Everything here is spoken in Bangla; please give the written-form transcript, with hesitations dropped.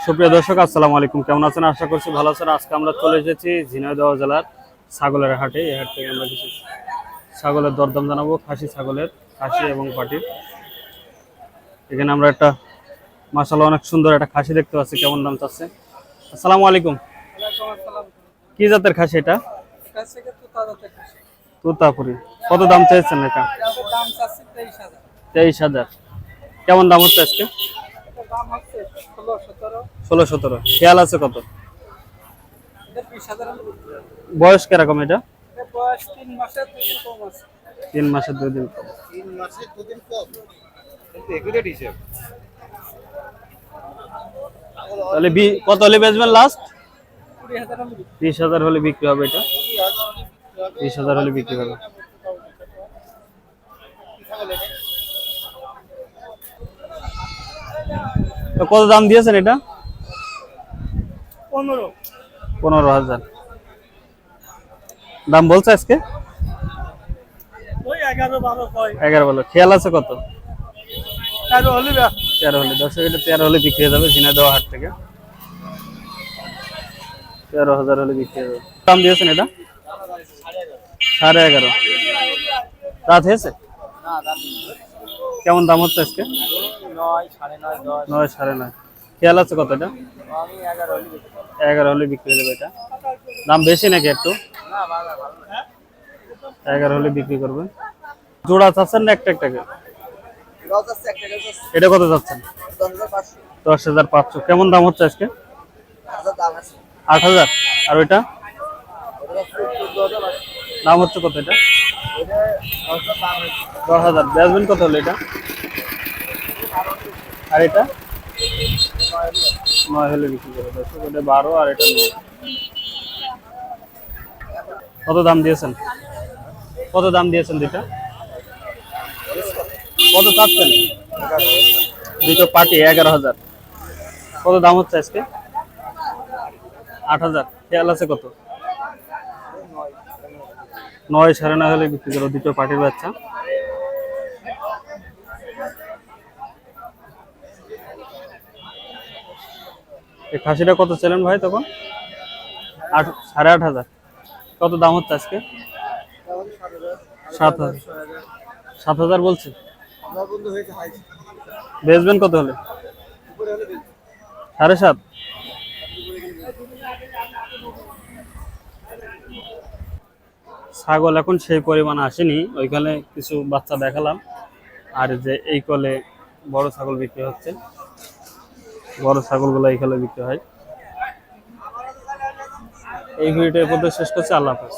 সুপ্রিয় দর্শক, আসসালামু আলাইকুম। কেমন আছেন? আশা করছি ভালো আছেন। আজকে আমরা চলে এসেছি ঝিনাইদহ জেলার ছাগলের হাটে। এই হাট থেকে আমরা কিছু ছাগলের দরদাম জানাবো, খাসি ছাগলের, খাসি এবং পাটির। এখানে আমরা একটা মাশাআল্লাহ অনেক সুন্দর একটা খাসি দেখতে পাচ্ছি। কেমন দাম চাচ্ছে? আসসালামু আলাইকুম। কি জাতের খাসি এটা? তোতাপুরি। কত দাম চাইছেন এটা? 23,000। কেমন দাম হচ্ছে আজকে? 16-17। খেয়াল আছে কত? বয়স কিরকম এটা? 3 মাসের 2 দিন কম। তাহলে কত হলে বেচবেন লাস্ট? 20,000 হলে বিক্রি হবে এটা। 20,000 হলে বিক্রি হবে। তো কত দাম দিয়েছেন এটা? 15,000 দাম বলছে আজকে। 11 বলো। খেয়াল আছে কত? 13 হলে। দর্শক, এটা 13 হলে বিক্রি হয়ে যাবে ঝিনাইদহ হাট থেকে। 13,000 হলে বিক্রি হয়ে যাবে। দাম দিয়েছেন এটা? 11.5 রাত হয়েছে। কেমন দাম হচ্ছে আজকে? 9, 9.5। খেয়াল আছে কত এটা? 11 হলে বিক্রি হয়ে যাবে এটা। দাম বেশি নাকি একটু? 11 হলে বিক্রি করবেন। জোড়া চাচ্ছেন না একটা একটাকে? এটা কত চাচ্ছেন? 10,500। কেমন দাম হচ্ছে আজকে? 8,000। আর ওইটা দাম হচ্ছে কত? এটা 10,000। বেচবেন কত হলো এটা? আর এটা 9 হলে বিক্রি করে। দর্শক, এটা 12 আর এটা 9। কত দাম দিয়েছেন? কত দাম দিয়েছেন দুইটা? কত চাচ্ছেন? দুটো পাটি 11,000। কত দাম হচ্ছে আজকে? 8,000। খেয়াল আছে কত? 9, 9.5 হলে বিক্রি করো দুটো পাটির বাচ্চা। এই খাসিটা কত ছিলেন ভাই তখন? 8,500। কত দাম হচ্ছে আজকে? 7,000। 7,000 বলছে। বেচবেন কত হলে? 7.5। ছাগল এখন সেই পরিমাণ আসেনি। ওইখানে কিছু বাচ্চা দেখালাম। আর যে এই কলে বড় ছাগল বিক্রি হচ্ছে। বড় ছাগলগুলো এই কলে বিক্রি হয়। এই ভিডিওটা এ পর্যন্ত শেষ করছি। আল্লাহ হাফেজ।